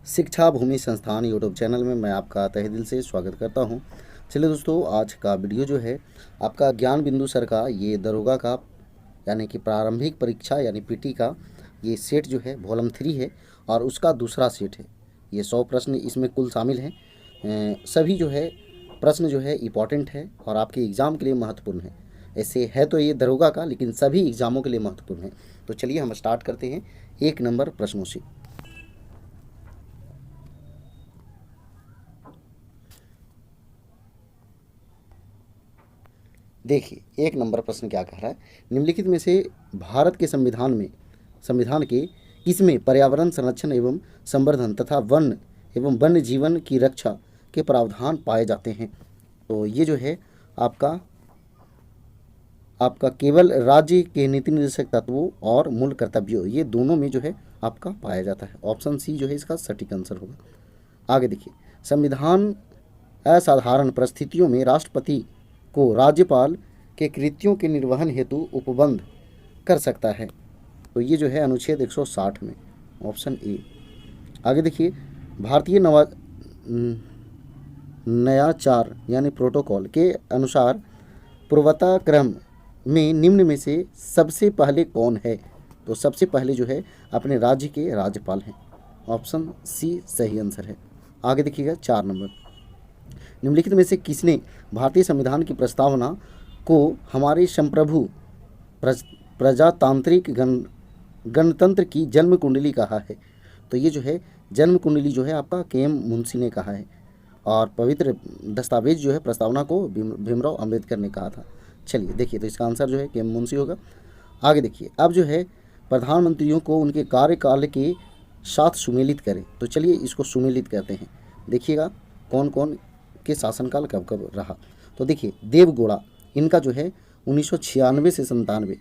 शिक्षा भूमि संस्थान YouTube channel में मैं आपका तहे दिल से स्वागत करता हूं। चलिए दोस्तों, आज का वीडियो जो है आपका ज्ञान बिंदु सर का ये दरोगा का यानी कि प्रारंभिक परीक्षा यानी पीटी का ये सेट जो है वॉल्यूम 3 है और उसका दूसरा सेट है। ये 100 प्रश्न इसमें कुल शामिल हैं। सभी जो है प्रश्न जो है इम्पॉर्टेंट है और आपके एग्ज़ाम के लिए महत्वपूर्ण है। ऐसे है तो ये दरोगा का, लेकिन सभी एग्ज़ामों के लिए महत्वपूर्ण है। तो चलिए हम स्टार्ट करते हैं 1 नंबर प्रश्नों से। देखिए 1 नंबर प्रश्न क्या कह रहा है, निम्नलिखित में से भारत के संविधान के किसमें पर्यावरण संरक्षण एवं संवर्धन तथा वन एवं वन्य जीवन की रक्षा के प्रावधान पाए जाते हैं। तो ये जो है आपका आपका केवल राज्य के नीति निर्देशक तत्वों और मूल कर्तव्यों, ये दोनों में जो है आपका पाया जाता है। ऑप्शन सी जो है इसका सटीक आंसर होगा। आगे देखिए, संविधान असाधारण परिस्थितियों में राष्ट्रपति को राज्यपाल के कृत्यों के निर्वहन हेतु उपबंध कर सकता है। तो ये जो है अनुच्छेद 160 में, ऑप्शन ए। आगे देखिए, भारतीय नयाचार यानी प्रोटोकॉल के अनुसार पूर्वता क्रम में निम्न में से सबसे पहले कौन है? तो सबसे पहले जो है अपने राज्य के राज्यपाल हैं। ऑप्शन सी सही आंसर है। आगे देखिएगा 4 नंबर, निम्नलिखित में से किसने भारतीय संविधान की प्रस्तावना को हमारे संप्रभु प्रजातांत्रिक गणतंत्र की जन्म कुंडली कहा है? तो ये जो है जन्म कुंडली जो है आपका के.एम. मुंशी ने कहा है और पवित्र दस्तावेज जो है प्रस्तावना को भीमराव अंबेडकर ने कहा था। चलिए देखिए, तो इसका आंसर जो है के.एम. मुंशी होगा। आगे देखिए, अब जो है प्रधानमंत्रियों को उनके कार्यकाल के साथ सुमेलित करें। तो चलिए इसको सुमेलित करते हैं। देखिएगा कौन कौन के शासनकाल कब कब रहा। तो देखिए, देवगौड़ा इनका जो है 1996 से 97,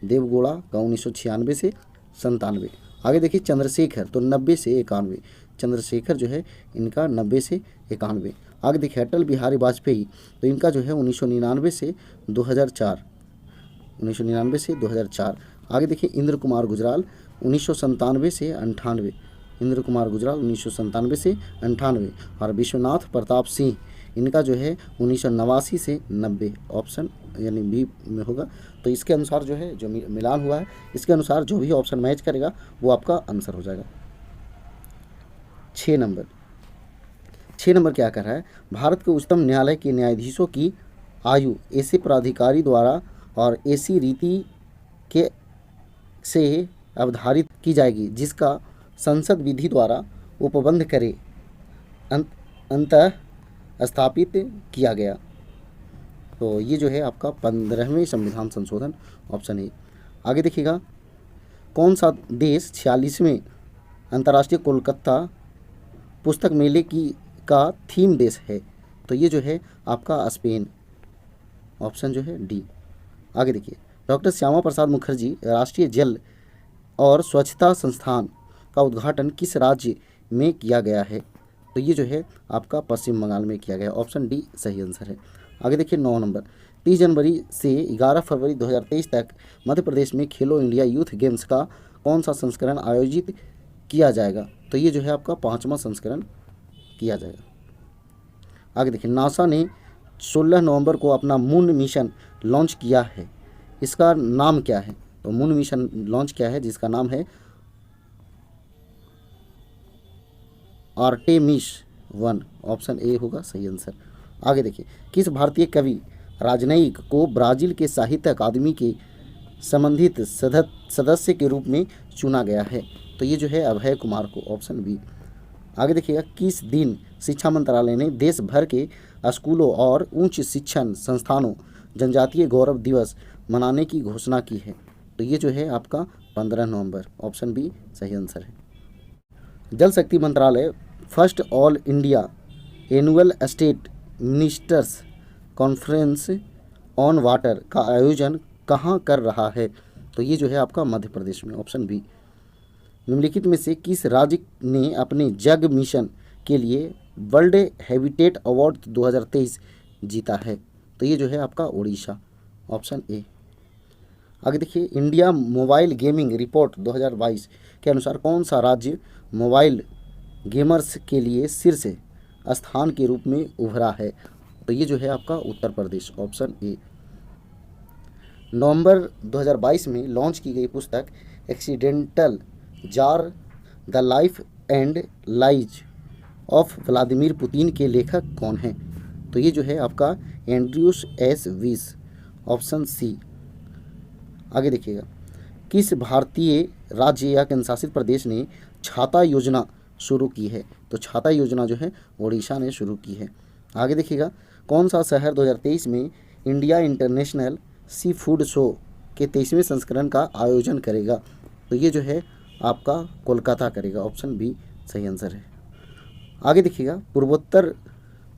देवगौड़ा का 1996 से 97। आगे देखिए चंद्रशेखर, तो 90 से 91, चंद्रशेखर जो है इनका 90 से 91। आगे देखिए अटल बिहारी वाजपेयी, तो इनका जो है 1999 से 2004, 1999 से 2004। आगे देखिए इंद्र कुमार गुजराल 1997 से 98, इंद्र कुमार गुजराल 1997 से 98। और विश्वनाथ प्रताप सिंह इनका जो है 1989 से 90, ऑप्शन यानी बी में होगा। तो इसके अनुसार जो है जो मिलान हुआ है, इसके अनुसार जो भी ऑप्शन मैच करेगा वो आपका आंसर हो जाएगा। 6 नंबर, 6 नंबर क्या कर रहा है, भारत के उच्चतम न्यायालय के न्यायाधीशों की आयु ऐसे प्राधिकारी द्वारा और ऐसी रीति के से अवधारित की जाएगी जिसका संसद विधि द्वारा उपबंध करे अंत स्थापित किया गया। तो ये जो है आपका 15वें संविधान संशोधन, ऑप्शन ए। आगे देखिएगा, कौन सा देश 46वें अंतर्राष्ट्रीय कोलकाता पुस्तक मेले का थीम देश है? तो ये जो है आपका स्पेन, ऑप्शन जो है डी। आगे देखिए, डॉक्टर श्यामा प्रसाद मुखर्जी राष्ट्रीय जल और स्वच्छता संस्थान का उद्घाटन किस राज्य में किया गया है? तो ये जो है आपका पश्चिम बंगाल में किया गया, ऑप्शन डी सही आंसर है। आगे देखिए 9 नंबर, 30 जनवरी से 11 फरवरी 2023 तक मध्य प्रदेश में खेलो इंडिया यूथ गेम्स का कौन सा संस्करण आयोजित किया जाएगा? तो ये जो है आपका 5वां संस्करण किया जाएगा। आगे देखिए, नासा ने 16 नवंबर को अपना मून मिशन लॉन्च किया है, इसका नाम क्या है? तो मून मिशन लॉन्च किया है जिसका नाम है आर्टेमिस 1, ऑप्शन ए होगा सही आंसर। आगे देखिए, किस भारतीय कवि राजनयिक को ब्राज़ील के साहित्य अकादमी के संबंधित सदस्य के रूप में चुना गया है? तो ये जो है अभय कुमार को, ऑप्शन बी। आगे देखिएगा, किस दिन शिक्षा मंत्रालय ने देश भर के स्कूलों और उच्च शिक्षण संस्थानों जनजातीय गौरव दिवस मनाने की घोषणा की है? तो ये जो है आपका 15 नवंबर, ऑप्शन बी सही आंसर है। जल शक्ति मंत्रालय first all India annual state ministers conference on water का आयोजन कहाँ कर रहा है? तो ये जो है आपका मध्य प्रदेश में, ऑप्शन बी। निम्नलिखित में से किस राज्य ने अपने जग मिशन के लिए वर्ल्ड हैबिटेट अवार्ड 2023 जीता है? तो ये जो है आपका उड़ीसा, ऑप्शन ए। आगे देखिए, इंडिया मोबाइल गेमिंग रिपोर्ट 2022 के अनुसार कौन सा राज्य मोबाइल गेमर्स के लिए शीर्ष स्थान के रूप में उभरा है? तो ये जो है आपका उत्तर प्रदेश, ऑप्शन ए। नवंबर 2022 में लॉन्च की गई पुस्तक accidental jar the life and lies of Vladimir Putin के लेखक कौन हैं? तो ये जो है आपका एंड्रयूस एस वीस, ऑप्शन सी। आगे देखिएगा, किस भारतीय राज्य या केंद्र शासित प्रदेश ने छाता योजना शुरू की है? तो छाता योजना जो है ओडिशा ने शुरू की है। आगे देखिएगा, कौन सा शहर 2023 में India international sea food show के 23वें संस्करण का आयोजन करेगा? तो ये जो है आपका कोलकाता करेगा, ऑप्शन बी सही आंसर है। आगे देखिएगा, पूर्वोत्तर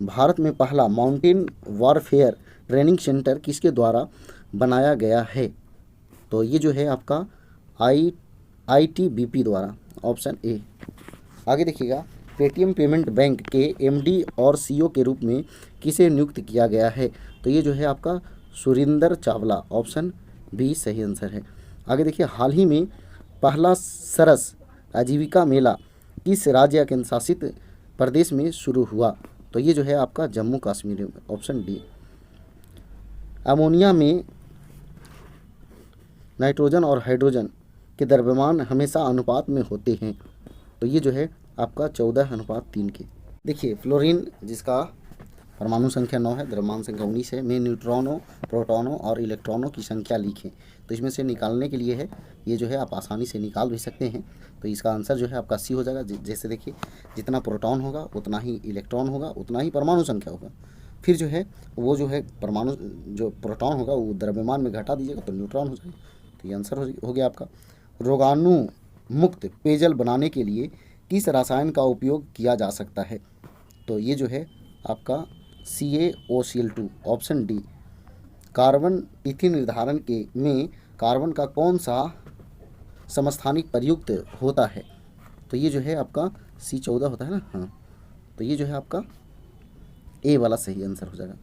भारत में पहला माउंटेन वॉरफेयर ट्रेनिंग सेंटर किसके द्वारा बनाया गया है? तो ये जो है आपका ITBP द्वारा, ऑप्शन ए। आगे देखिएगा, पेटीएम पेमेंट बैंक के MD और CEO के रूप में किसे नियुक्त किया गया है? तो ये जो है आपका सुरिंदर चावला, ऑप्शन बी सही आंसर है। आगे देखिए, हाल ही में पहला सरस आजीविका मेला किस राज्य या केंद्र शासित प्रदेश में शुरू हुआ? तो ये जो है आपका Jammu Kashmir, option D. Ammonia में नाइट्रोजन और हाइड्रोजन के द्रव्यमान हमेशा अनुपात में होते हैं? तो ये जो है आपका 14:3 के। देखिए, फ्लोरीन जिसका परमाणु संख्या 9 है, द्रव्यमान संख्या 19 है, में न्यूट्रॉनों, प्रोटॉनों और इलेक्ट्रॉनों की संख्या लिखें। तो इसमें से निकालने के लिए है, ये जो है आप आसानी से निकाल भी सकते हैं। तो इसका आंसर जो है आपका सी हो जाएगा। जैसे देखिए, जितना प्रोटॉन होगा उतना ही इलेक्ट्रॉन होगा, उतना ही परमाणु संख्या होगा। फिर जो है वो जो है परमाणु जो प्रोटॉन होगा वो द्रव्यमान में घटा दीजिएगा तो न्यूट्रॉन हो जाएगा। तो ये आंसर हो गया आपका। रोगाणु मुक्त पेयजल बनाने के लिए किस रसायन का उपयोग किया जा सकता है? तो ये जो है आपका CaOCl2, ऑप्शन डी। कार्बन तिथि निर्धारण के में कार्बन का कौन सा समस्थानिक प्रयुक्त होता है? तो ये जो है आपका C14 होता है ना, हाँ। तो ये जो है आपका ए वाला सही आंसर हो जाएगा।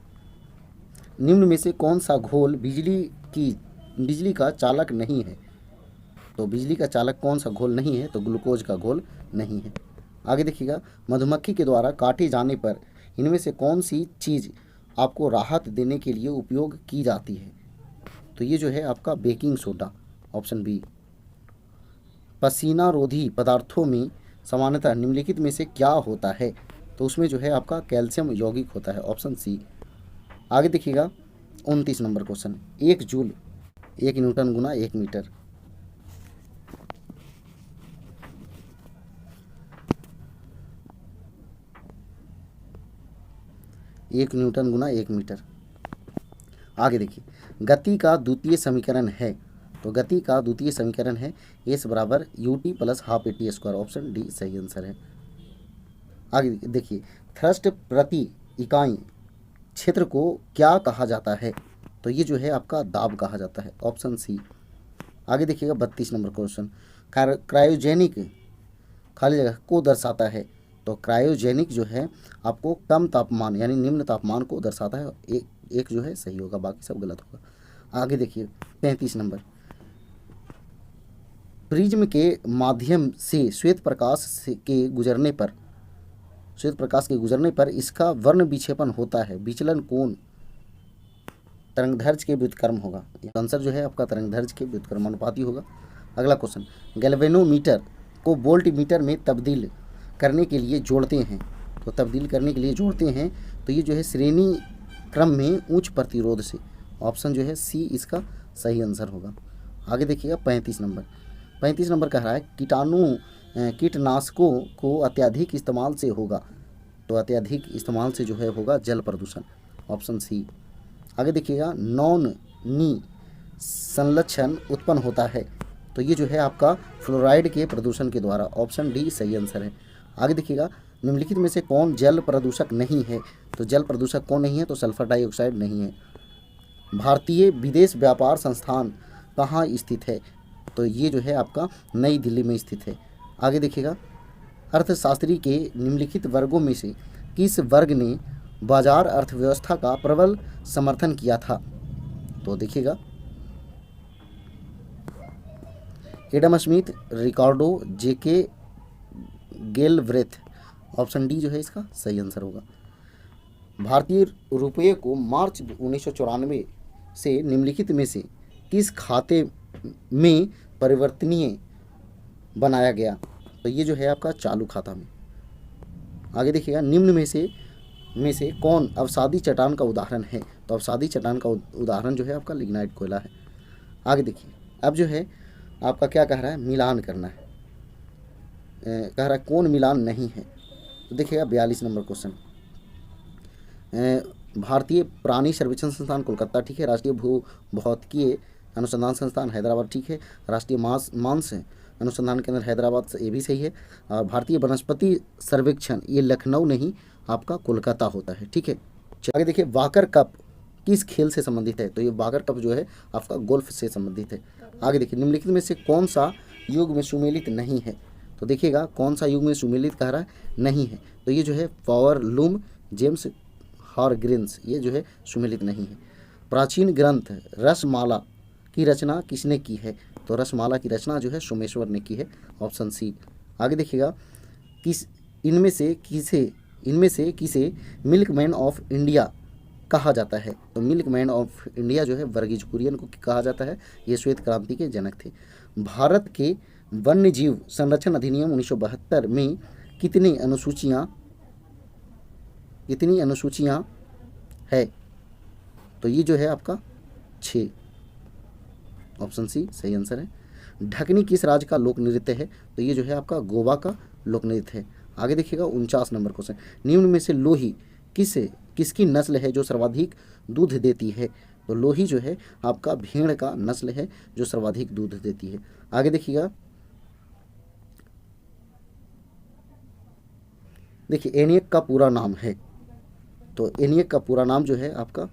निम्न में से कौन सा घोल बिजली का चालक नहीं है? तो बिजली का चालक कौन सा घोल नहीं है? तो ग्लूकोज का घोल नहीं है। आगे देखिएगा, मधुमक्खी के द्वारा काटे जाने पर इनमें से कौन सी चीज़ आपको राहत देने के लिए उपयोग की जाती है? तो ये जो है आपका बेकिंग सोडा, ऑप्शन बी। पसीना रोधी पदार्थों में सामान्यतः निम्नलिखित में से क्या होता है? तो उसमें जो है आपका कैल्शियम यौगिक होता है, ऑप्शन सी। आगे देखिएगा, 29 नंबर क्वेश्चन, 1 जूल 1 न्यूटन गुना 1 मीटर। एक न्यूटन गुना 1 मीटर। आगे देखिए, गति का द्वितीय समीकरण है। तो गति का द्वितीय समीकरण है S बराबर ut plus half AT², option D सही आंसर है। आगे देखिए, थ्रस्ट प्रति इकाई क्षेत्र को क्या कहा जाता है? तो ये जो है आपका दाब कहा जाता है, ऑप्शन सी। आगे देखिएगा, 32 नंबर क्वेश्चन, क्रायोजेनिक खाली जगह को दर्शाता है। तो क्रायोजेनिक जो है आपको कम तापमान यानी निम्न तापमान को दर्शाता है। एक जो है सही होगा, बाकी सब गलत होगा। आगे देखिए, 35 नंबर, प्रिज्म के माध्यम से श्वेत प्रकाश के गुजरने पर इसका वर्ण विक्षेपण होता है। विचलन कोण तरंगदैर्घ्य के व्युत्क्रम होगा। आंसर जो है आपका तरंगदैर्घ्य के व्युत्क्रमानुपाती होगा। अगला क्वेश्चन, गैल्वेनोमीटर को वोल्ट मीटर में तब्दील करने के लिए जोड़ते हैं। तो तब्दील करने के लिए जोड़ते हैं, तो ये जो है श्रेणी क्रम में उच्च प्रतिरोध से, ऑप्शन जो है सी इसका सही आंसर होगा। आगे देखिएगा, 35 नंबर कह रहा है कीटनाशकों को अत्यधिक इस्तेमाल से होगा। तो अत्यधिक इस्तेमाल से जो है होगा जल प्रदूषण, ऑप्शन सी। आगे देखिएगा, नॉन नी संलक्षण उत्पन्न होता है। तो ये जो है आपका फ्लोराइड के प्रदूषण के द्वारा, ऑप्शन डी सही आंसर है। आगे देखिएगा, निम्नलिखित में से कौन जल प्रदूषक नहीं है? तो जल प्रदूषक कौन नहीं है? तो सल्फर डाइऑक्साइड नहीं है। भारतीय विदेश व्यापार संस्थान कहाँ स्थित है? तो ये जो है आपका नई दिल्ली में स्थित है। आगे देखिएगा, अर्थशास्त्री के निम्नलिखित वर्गों में से किस वर्ग ने बाजार अर्थव्यवस्था का प्रबल समर्थन किया था? तो देखिएगा, एडम स्मिथ, रिकार्डो, जेके गेलब्रेथ ऑप्शन डी जो है इसका सही आंसर होगा। भारतीय रुपये को मार्च 1994 से निम्नलिखित में से किस खाते में परिवर्तनीय बनाया गया? तो ये जो है आपका चालू खाता में। आगे देखिएगा, निम्न में से कौन अवसादी चट्टान का उदाहरण है? तो अवसादी चट्टान का उदाहरण जो है आपका लिग्नाइट कोयला है। आगे देखिए, अब जो है आपका क्या कह रहा है, मिलान करना है। कह रहा है कौन मिलान नहीं है? तो देखिएगा 42 नंबर क्वेश्चन, भारतीय प्राणी सर्वेक्षण संस्थान कोलकाता ठीक है, राष्ट्रीय भू भौतिकीय अनुसंधान संस्थान हैदराबाद ठीक है, राष्ट्रीय मांस अनुसंधान केंद्र हैदराबाद से ये भी सही है, और भारतीय वनस्पति सर्वेक्षण ये लखनऊ नहीं आपका कोलकाता होता है ठीक है। आगे देखिए, वाकर कप किस खेल से संबंधित है? तो ये वाकर कप जो है आपका गोल्फ से संबंधित है। आगे देखिए, निम्नलिखित में से कौन सा युग में सुमेलित नहीं है? तो देखिएगा कौन सा युग में सुमेलित कह रहा है नहीं है? तो ये जो है पावर लूम जेम्स हॉरग्रीव्स ये जो है सुमेलित नहीं है। प्राचीन ग्रंथ रसमाला की रचना किसने की है? तो रसमाला की रचना जो है सोमेश्वर ने की है, ऑप्शन सी। आगे देखिएगा, इनमें से किसे मिल्कमैन ऑफ इंडिया कहा जाता है? तो मिल्कमैन ऑफ इंडिया जो है वर्गीज कुरियन को कहा जाता है, ये श्वेत क्रांति के जनक थे। भारत के वन्य जीव संरक्षण अधिनियम 1972 में कितनी अनुसूचियाँ है? तो ये जो है आपका 6, ऑप्शन सी सही आंसर है। ढकनी किस राज्य का लोक नृत्य है? तो ये जो है आपका गोवा का लोक नृत्य है। आगे देखिएगा 49 नंबर क्वेश्चन, निम्न में से लोही किसकी नस्ल है जो सर्वाधिक दूध देती है? तो लोही जो है आपका भेड़ का नस्ल है जो सर्वाधिक दूध देती है। आगे देखिएगा, देखिए एनियक का पूरा नाम है, तो एनियक का पूरा नाम जो है आपका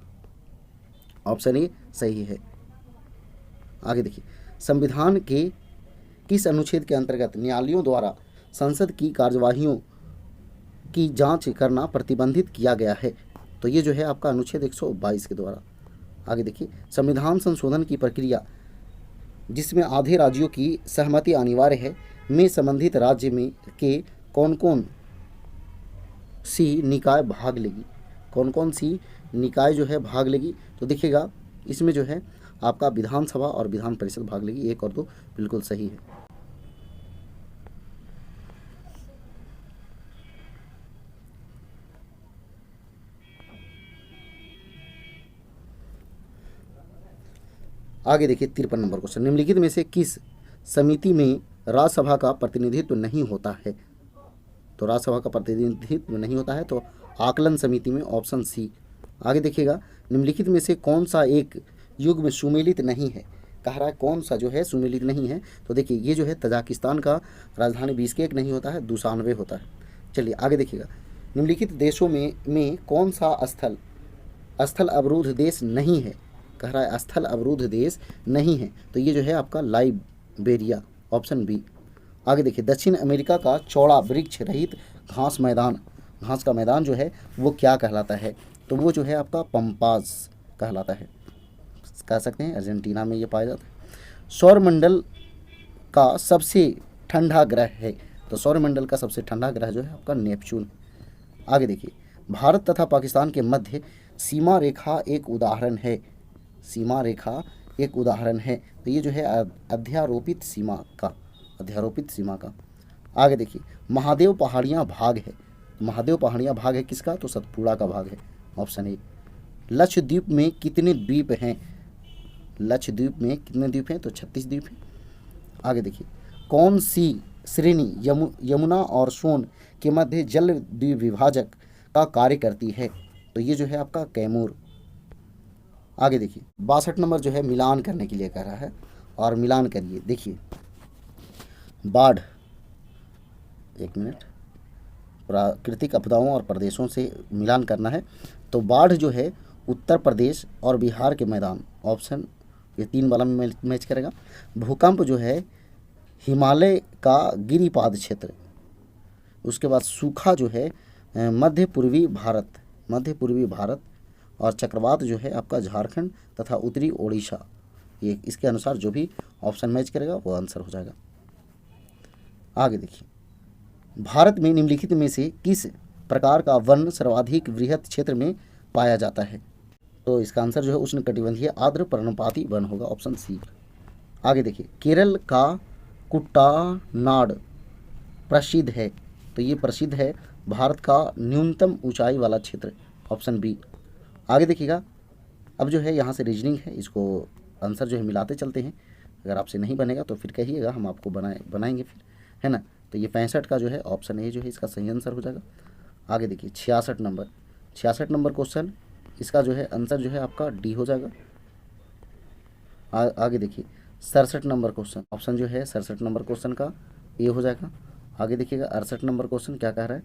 ऑप्शन ए सही है। आगे देखिए, संविधान के किस अनुच्छेद के अंतर्गत न्यायालयों द्वारा संसद की कार्यवाहियों की जांच करना प्रतिबंधित किया गया है? तो ये जो है आपका अनुच्छेद 122 के द्वारा। आगे देखिए, संविधान संशोधन की प्रक्रिया जिसमें आधे राज्यों की सहमति अनिवार्य है में संबंधित राज्य में के कौन कौन सी निकाय भाग लेगी? कौन कौन सी निकाय जो है भाग लेगी? तो देखिएगा इसमें जो है आपका विधानसभा और विधान परिषद भाग लेगी, 1 और 2 बिल्कुल सही है। आगे देखिए 53 नंबर क्वेश्चन, निम्नलिखित में से किस समिति में राज्यसभा का प्रतिनिधित्व नहीं होता है? तो राज्यसभा का प्रतिनिधित्व नहीं होता है तो आकलन समिति में, ऑप्शन सी। आगे देखिएगा, निम्नलिखित में से कौन सा एक युग में सुमेलित नहीं है? कह रहा है कौन सा जो है सुमेलित नहीं है? तो देखिए ये जो है तजाकिस्तान का राजधानी बिश्केक नहीं होता है, दुशानबे होता है। चलिए आगे देखिएगा, निम्नलिखित देशों में कौन सा स्थल अवरुद्ध देश नहीं है? कह रहा है स्थल अवरुद्ध देश नहीं है, तो ये जो है आपका लाइबेरिया, ऑप्शन बी। आगे देखिए, दक्षिण अमेरिका का चौड़ा वृक्ष रहित घास का मैदान जो है वो क्या कहलाता है? तो वो जो है आपका पंपास कहलाता है, कह सकते हैं अर्जेंटीना में ये पाया जाता है। सौरमंडल का सबसे ठंडा ग्रह है? तो सौरमंडल का सबसे ठंडा ग्रह जो है आपका नेपच्यून। आगे देखिए, भारत तथा पाकिस्तान के मध्य सीमा रेखा एक उदाहरण है। सीमा रेखा एक उदाहरण है, तो ये जो है अध्यारोपित सीमा का। आगे देखिए, महादेव पहाड़ियाँ भाग है। महादेव पहाड़ियाँ भाग है किसका? तो सतपुड़ा का भाग है, ऑप्शन ए। लक्षद्वीप में कितने द्वीप हैं? लक्षद्वीप में कितने द्वीप हैं? तो 36 द्वीप हैं। आगे देखिए, कौन सी श्रेणी यमुना और सोन के मध्य जल द्वीप विभाजक का कार्य करती है? तो ये जो है आपका कैमूर। आगे देखिए, 62 नंबर जो है मिलान करने के लिए कह रहा है, और मिलान करिए। देखिए, बाढ़, 1 मिनट, प्राकृतिक आपदाओं और प्रदेशों से मिलान करना है। तो बाढ़ जो है उत्तर प्रदेश और बिहार के मैदान, ऑप्शन ये 3 वाला में मैच करेगा। भूकंप जो है हिमालय का गिरिपाद क्षेत्र। उसके बाद सूखा जो है मध्य पूर्वी भारत, और चक्रवात जो है आपका झारखंड तथा उत्तरी ओडिशा। ये इसके अनुसार जो भी ऑप्शन मैच करेगा वो आंसर हो जाएगा। आगे देखिए, भारत में निम्नलिखित में से किस प्रकार का वन सर्वाधिक वृहत क्षेत्र में पाया जाता है? तो इसका आंसर जो है उष्णकटिबंधीय आर्द्र पर्णपाती वन होगा, ऑप्शन सी। आगे देखिए, केरल का कुट्टानाड प्रसिद्ध है, तो ये प्रसिद्ध है भारत का न्यूनतम ऊंचाई वाला क्षेत्र, ऑप्शन बी। आगे देखिएगा, अब जो है यहाँ से रीजनिंग है, इसको आंसर जो है मिलाते चलते हैं। अगर आपसे नहीं बनेगा तो फिर कहिएगा, हम आपको बनाएंगे फिर, है ना। तो ये 65 का जो है ऑप्शन ए जो है इसका सही आंसर हो जाएगा। आगे देखिए 66 नंबर क्वेश्चन, इसका जो है आंसर जो है आपका डी हो जाएगा। आगे देखिए 67 नंबर क्वेश्चन, ऑप्शन जो है 67 नंबर क्वेश्चन का ए हो जाएगा। आगे देखिएगा 68 नंबर क्वेश्चन क्या कह रहा है,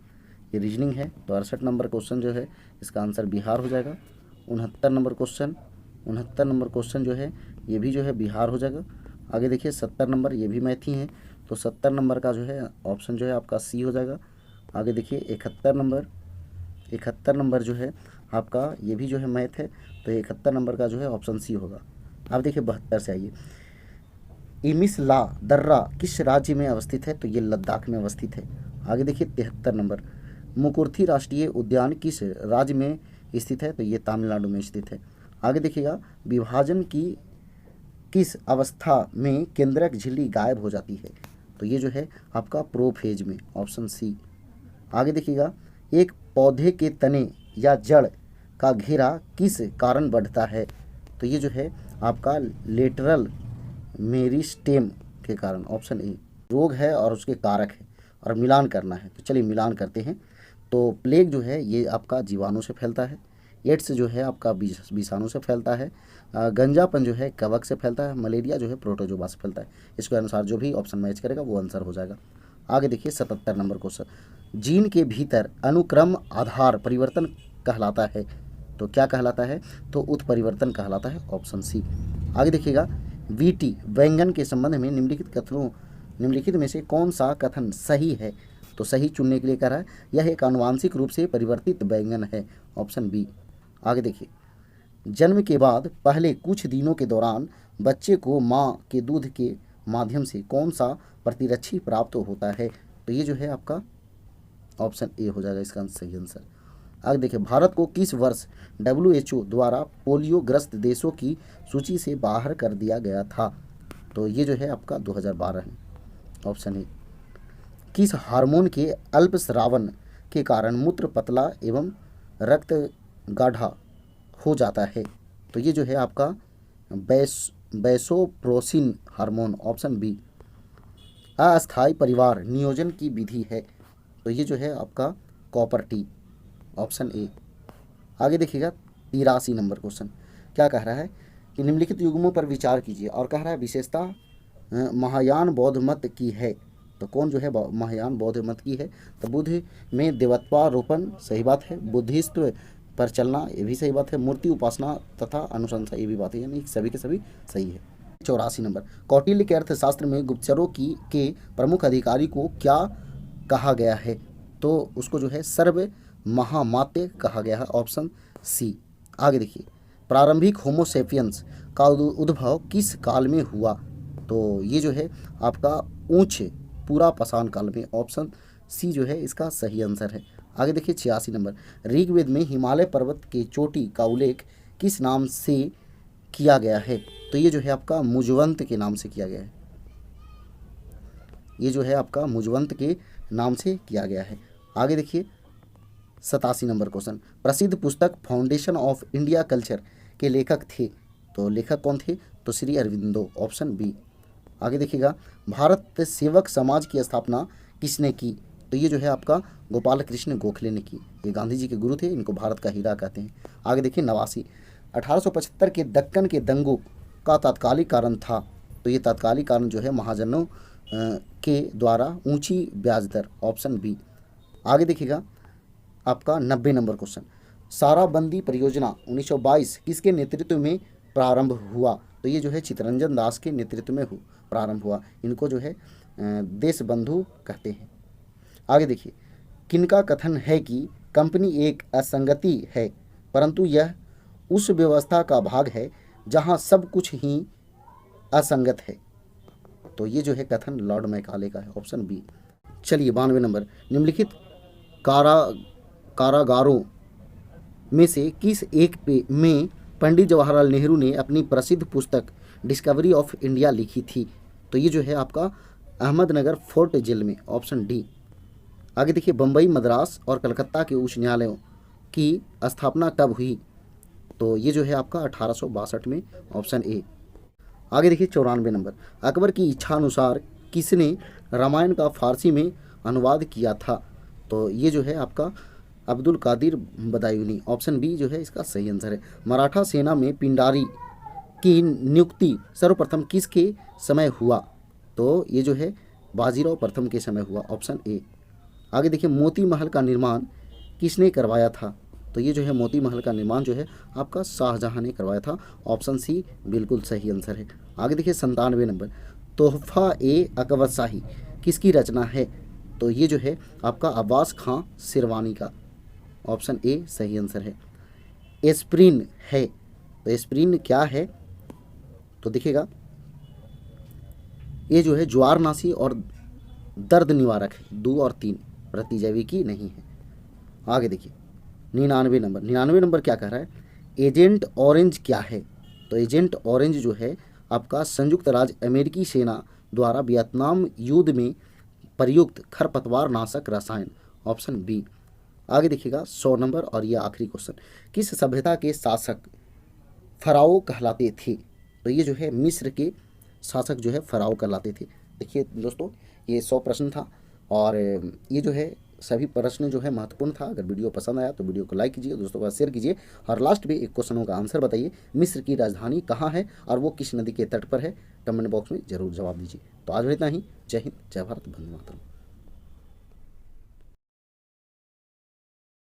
ये रीजनिंग है, तो 68 नंबर क्वेश्चन जो है इसका आंसर बिहार हो जाएगा। 69 नंबर क्वेश्चन जो है ये भी जो है बिहार हो जाएगा। आगे देखिए 70 नंबर, ये भी मैथ ही है, तो 70 नंबर का जो है ऑप्शन जो है आपका सी हो जाएगा। आगे देखिए 71 नंबर जो है आपका ये भी जो है मैथ है, तो 71 नंबर का जो है ऑप्शन सी होगा। अब देखिए 72 से आइए, इमिस ला दर्रा किस राज्य में अवस्थित है? तो ये लद्दाख में अवस्थित है। आगे देखिए 73 नंबर, मुकुर्थी राष्ट्रीय उद्यान किस राज्य में स्थित है? तो ये तमिलनाडु में स्थित है। आगे देखिएगा, विभाजन की किस अवस्था में केंद्रक झिल्ली गायब हो जाती है? तो ये जो है आपका प्रोफेज में, ऑप्शन सी। आगे देखिएगा, एक पौधे के तने या जड़ का घेरा किस कारण बढ़ता है? तो ये जो है आपका लेटरल मेरिस्टेम के कारण, ऑप्शन ए। रोग है और उसके कारक है और मिलान करना है, तो चलिए मिलान करते हैं। तो प्लेग जो है ये आपका जीवाणु से फैलता है, एड्स जो है आपका विषाणु से फैलता है, गंजापन जो है कवक से फैलता है, मलेरिया जो है प्रोटोजोआ से फैलता है। इसके अनुसार जो भी ऑप्शन मैच करेगा वो आंसर हो जाएगा। आगे देखिए 77 नंबर क्वेश्चन, जीन के भीतर अनुक्रम आधार परिवर्तन कहलाता है, तो क्या कहलाता है? तो उत्परिवर्तन कहलाता है, ऑप्शन सी। आगे देखिएगा, वीटी व्यंजन के संबंध में निम्नलिखित में से कौन सा कथन सही है? तो सही चुनने के लिए कह रहा है, यह एक आनुवांशिक रूप से परिवर्तित व्यंजन है, ऑप्शन बी। आगे देखिए, जन्म के बाद पहले कुछ दिनों के दौरान बच्चे को माँ के दूध के माध्यम से कौन सा प्रतिरक्षी प्राप्त होता है? तो ये जो है आपका ऑप्शन ए हो जाएगा इसका सही आंसर। आगे देखिए, भारत को किस वर्ष WHO द्वारा पोलियोग्रस्त देशों की सूची से बाहर कर दिया गया था? तो ये जो है आपका 2012 है, ऑप्शन ए। किस हार्मोन के अल्पस्रावन के कारण मूत्र पतला एवं रक्त गाढ़ा हो जाता है? तो ये जो है आपका वैसोप्रेसिन हार्मोन, ऑप्शन बी। अस्थायी परिवार नियोजन की विधि है, तो ये जो है आपका कॉपर टी, ऑप्शन ए। आगे देखिएगा 83 नंबर क्वेश्चन, क्या कह रहा है कि निम्नलिखित युग्मों पर विचार कीजिए, और कह रहा है विशेषता महायान बौद्ध मत की है। तो कौन जो है महायान बौद्ध मत की है? तो बुद्ध में देवत्वारोपण, सही बात है। बुद्धिस्ट पर चलना, ये भी सही बात है। मूर्ति उपासना तथा अनुशंसा, ये भी बात है, यानी सभी के सभी सही है। 84 नंबर, कौटिल्य के अर्थशास्त्र में गुप्तचरों के प्रमुख अधिकारी को क्या कहा गया है? तो उसको जो है सर्व महामात्य कहा गया है, ऑप्शन सी। आगे देखिए, प्रारंभिक होमोसेपियंस का उद्भव किस काल में हुआ? तो ये जो है आपका ऊंच पूरा पाषाण काल में, ऑप्शन सी जो है इसका सही आंसर है। आगे देखिए 86 नंबर, ऋग्वेद में हिमालय पर्वत के चोटी का उल्लेख किस नाम से किया गया है? तो ये जो है आपका मुजवंत के नाम से किया गया है, ये जो है आपका मुजवंत के नाम से किया गया है। आगे देखिए 87 नंबर क्वेश्चन, प्रसिद्ध पुस्तक फाउंडेशन ऑफ इंडिया कल्चर के लेखक थे, तो लेखक कौन थे? तो श्री अरविंदो, ऑप्शन बी। आगे देखिएगा, भारत सेवक समाज की स्थापना किसने की? तो ये जो है आपका गोपाल कृष्ण गोखले ने की, ये गांधी जी के गुरु थे, इनको भारत का हीरा कहते हैं। आगे देखिए 89, 1875 के दक्कन के दंगों का तात्कालिक कारण था, तो ये तात्कालिक कारण जो है महाजनों के द्वारा ऊंची ब्याज दर, ऑप्शन बी। आगे देखिएगा आपका 90 नंबर क्वेश्चन, साराबंदी परियोजना 1922 किसके नेतृत्व में प्रारंभ हुआ? तो ये जो है चित्तरंजन दास के नेतृत्व में प्रारंभ हुआ, इनको जो है देश बंधु कहते हैं। आगे देखिए, किनका कथन है कि कंपनी एक असंगति है, परंतु यह उस व्यवस्था का भाग है जहां सब कुछ ही असंगत है? तो ये जो है कथन लॉर्ड मैकाले का है, ऑप्शन बी। चलिए 92 नंबर, निम्नलिखित कारा कारागारों में से किस एक में पंडित जवाहरलाल नेहरू ने अपनी प्रसिद्ध पुस्तक डिस्कवरी ऑफ इंडिया लिखी थी? तो ये जो है आपका अहमदनगर फोर्ट जेल में, ऑप्शन डी। आगे देखिए, बम्बई, मद्रास और कलकत्ता के उच्च न्यायालयों की स्थापना कब हुई? तो ये जो है आपका 1862 में, ऑप्शन ए। आगे देखिए 94 नंबर, अकबर की इच्छा अनुसार किसने रामायण का फारसी में अनुवाद किया था? तो ये जो है आपका अब्दुल कादिर बदायूनी, ऑप्शन बी जो है इसका सही आंसर है। मराठा सेना में पिंडारी की नियुक्ति सर्वप्रथम किसके समय हुआ? तो ये जो है बाजीराव प्रथम के समय हुआ, ऑप्शन ए। आगे देखिए, मोती महल का निर्माण किसने करवाया था? तो ये जो है मोती महल का निर्माण जो है आपका शाहजहां ने करवाया था, ऑप्शन सी बिल्कुल सही आंसर है। आगे देखिए 97 नंबर, तोहफा ए अकबर शाही किसकी रचना है? तो ये जो है आपका अब्बास खां सिरवानी का, ऑप्शन ए सही आंसर है। एस्प्रिन है, तो एस्प्रिन क्या है? तो देखिएगा, ये जो है ज्वारनाशी और दर्द निवारक है, 2 और 3 प्रतिजैविकी नहीं है। आगे देखिए 99 नंबर क्या कह रहा है? एजेंट ऑरेंज क्या है? तो एजेंट ऑरेंज जो है आपका संयुक्त राज्य अमेरिकी सेना द्वारा वियतनाम युद्ध में प्रयुक्त खरपतवार नाशक रसायन, ऑप्शन बी। आगे देखिएगा 100 नंबर और ये आखिरी क्वेश्चन, किस सभ्यता के शासक फराओ कहलाते थे? तो ये जो है मिस्र के शासक जो है फराओ कहलाते थे। देखिए दोस्तों, ये 100 प्रश्न था और ये जो है सभी प्रश्न जो है महत्वपूर्ण था। अगर वीडियो पसंद आया तो वीडियो को लाइक कीजिए, दोस्तों का शेयर कीजिए और लास्ट में एक क्वेश्चनों का आंसर बताइए, मिस्र की राजधानी कहाँ है और वो किस नदी के तट पर है? कमेंट बॉक्स में जरूर जवाब दीजिए। तो आज इतना ही। जय हिंद, जय भारत, वंदे मातरम।